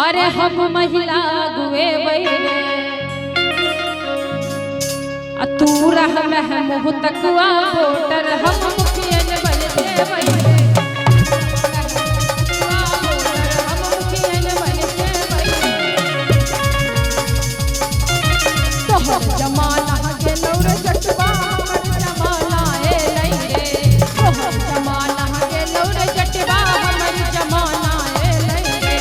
अरे हम महिला गुए बैरे तू रह महमूह तकवा वोटर हम मुखियन बन बैरे जमाना के लौर जटवा हमर जमाना ए लइरे जमाना के लौर जटवा हमर जमाना ए लइरे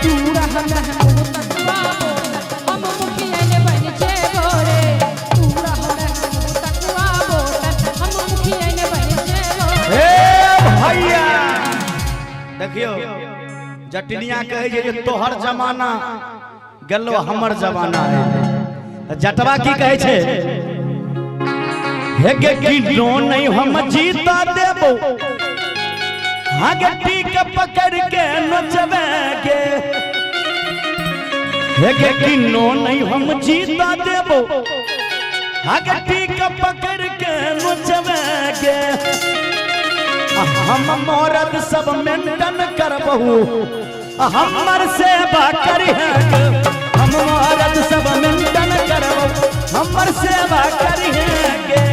तू रह महमूह तकवा हम मुखियन बन छे गोरे तू रह महमूह तकवा हम मुखियन बन छे गोरे। ए भैया देखियो जटनिया कहे जे तोहर जमाना गेलो हमर जमाना है जटवा की कहे छे हे गे किनो नहीं हम जीता देबो आगे टीक पकड़ के नचबे गे हे गे किनो नहीं हम जीता देबो आगे टीक पकड़ के नचबे गे हम मौरत सब मेंटेन करबहू हमर सेवा करिहे हम मौरत सब मेंटेन करबहू हमर सेवा करिहे गे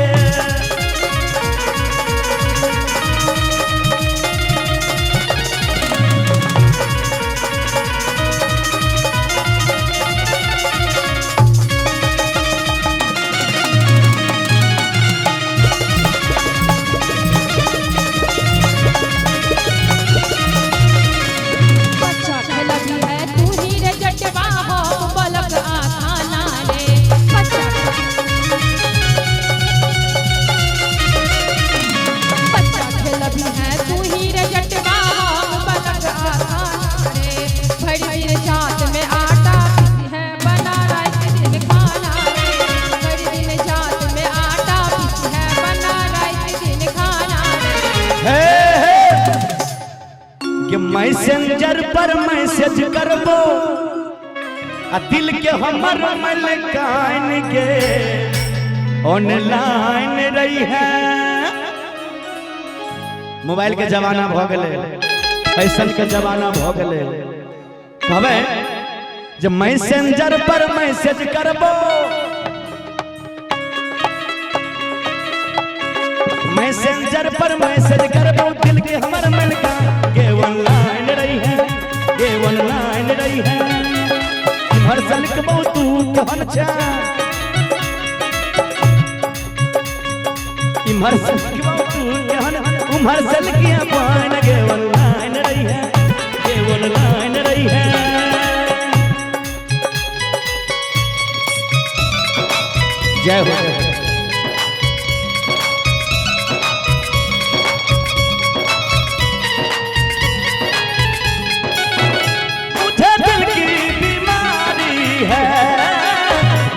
मैसेंजर पर मैसेज करबो आ दिल के हमर मलकाइन के ऑनलाइन रही है मोबाइल के जमाना भ गेले फैशन के जमाना भ गेले कहबे जब मैसेंजर पर मैसेज करबो मैसेंजर पर मैसेज करबो दिल के हमर मलकाइन के ऑनलाइन रही है ये ऑनलाइन रही है हर सल के बहुत तू कहन छा इमहर सल के बहुत तू कहन उमहर सल के पान के ऑनलाइन रही है ये ऑनलाइन रही है जय हो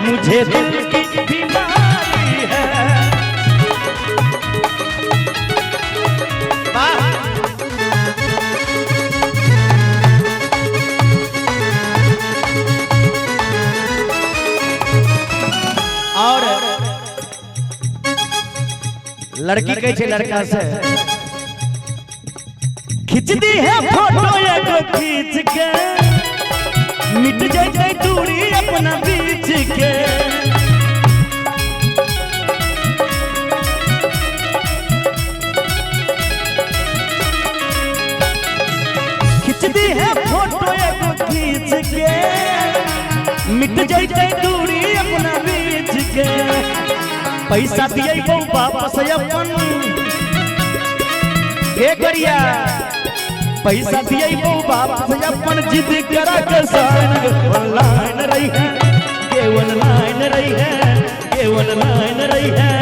मुझे दिल की बीमारी है और लड़की कहे छे लड़का से खींच दी है फोटो एगो खींच के मिट जाए दूरी अपना बीच के खींच दी है फोटो एगो खींच के मिट जाए दूरी अपना बीच के पैसा दिए वो वापस अपन के करिया पैसा दिए वो वापस अपन जिद करा के साइन ऑनलाइन रही है ये ऑनलाइन रही है ये ऑनलाइन रही है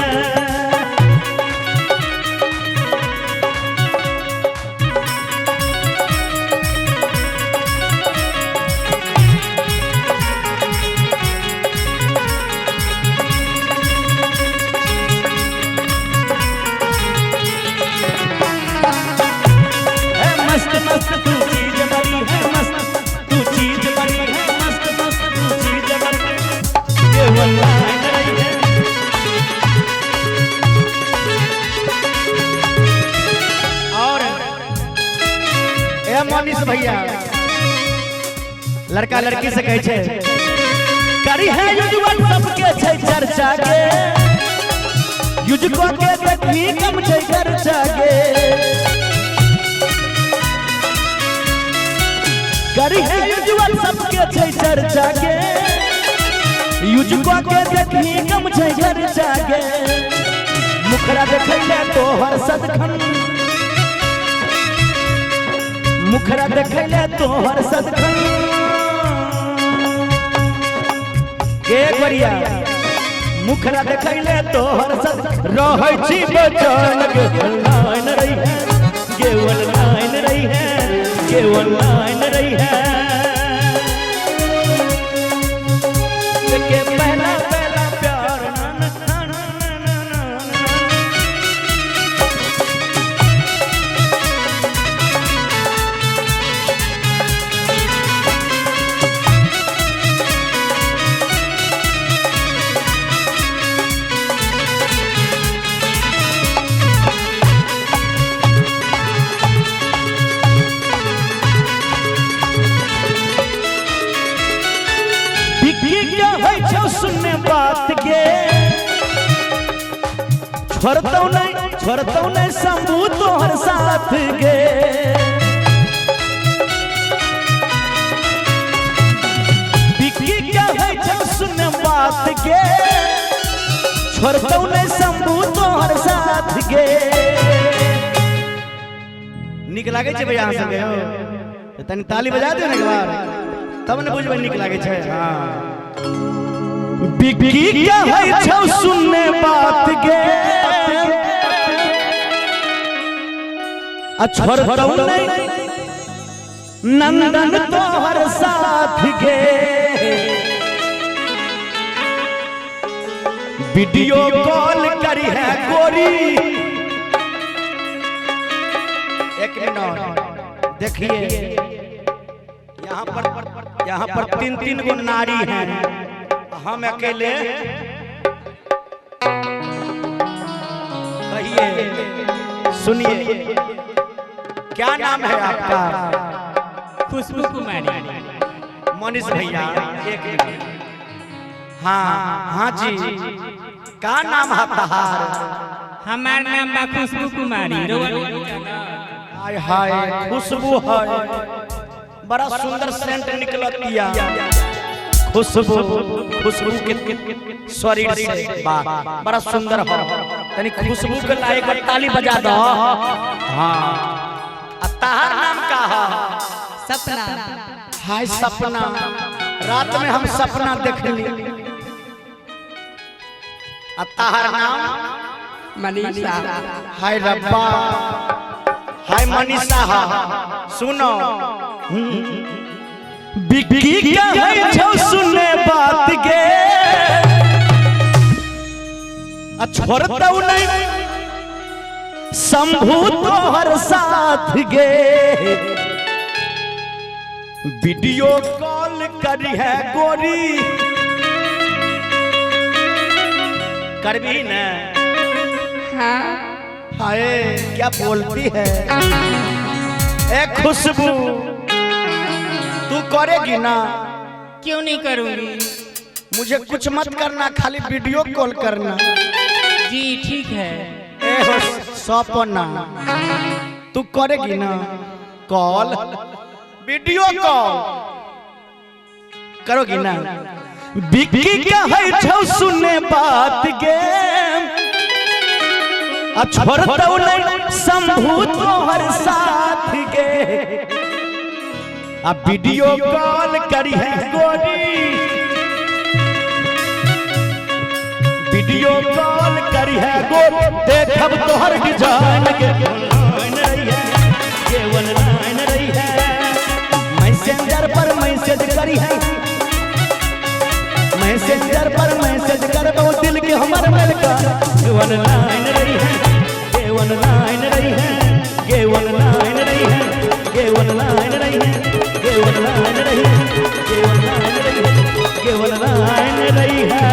मस्त मस्त तू चीज बड़ी है मस्त तू चीज बड़ी है मस्त मस्त तू चीज बड़ी ये ऑनलाइन रही है और ए मनीष भैया लड़का लड़की से कहे छे करी है युजवन सबके छे चर्चा के युजको के देखी कम छे चर्चा के करी है युजवन सबके छे चर्चा के युजको के देखी कम छे चर्चा के मुखरा देखैले तोहर सदखन मुखरा देखैले तोहर सदखन के गरिया मुखरा देखैले तोहर सद रहै छी बचन के ऑनलाइन रही है के ऑनलाइन रही है के ऑनलाइन रही है के पहला पहला प्यार सुनने बात के छोड़तौ नहीं शंभू तोहर साथ के बिक्की क्या है छौ सुनने बात के छोड़तौ नहीं शंभू तोहर साथ के निक लागे छे भैया अहाँ संगे हो तनी ताली बजा दियो ना एक बार तब ने बुझबै निक लागे छे। हां बिक्की क्या है छौ सुनने बात के छोड़तौ नहीं नंदन तोहर साथ के वीडियो कॉल करी है गोरी एक मिनट देखिए यहाँ पर तीन गो नारी हैं हम अकेले कहिए सुनिए क्या नाम है आपका? खुशबू कुमारी। मनीष भैया एक मिनट। हाँ हाँ जी क्या नाम है तहार? हमार नाम बा खुशबू कुमारी। हाय हाय खुशबू है बड़ा सुंदर सेंट निकलतिया खुशबू खुशबू के शरीर से बड़ा सुंदर हो तनी खुशबू के लायक ताली बजा दो। हाँ तहार नाम का है? सपना। हाय सपना रात में हम सपना देख ली। तहार नाम? मनीषा। हाय रब्बा हाय मनीषा सुनो बिक्की क्या है छौ सुनने बात के छोड़तौ नहीं शंभू तोहर साथ गे वीडियो कॉल करी है गोरी करबी न? हाँ। हाय क्या बोलती है ए खुशबू तू करेगी ना? क्यों नहीं करूंगी? मुझे कुछ मत करना खाली वीडियो कॉल करना। जी ठीक है। ए हो सपना तू करेगी ना कॉल वीडियो कॉल करोगी ना? बिक्की क्या है छौ सुनने बात के छोड़तौ नहीं शंभू तोहर साथ के अब वीडियो कॉल करी है गोरी वीडियो कॉल करी है गोरी देखब तोहर जान के ऑनलाइन रही है मैसेंजर पर मैसेज करी है मैसेंजर पर मैसेज कर बहुत दिल के हमर मिल का ऑनलाइन रही है ऑनलाइन रही है ऑनलाइन रही है ऑनलाइन रही है ऑनलाइन रही है ऑनलाइन रही है ऑनलाइन रही है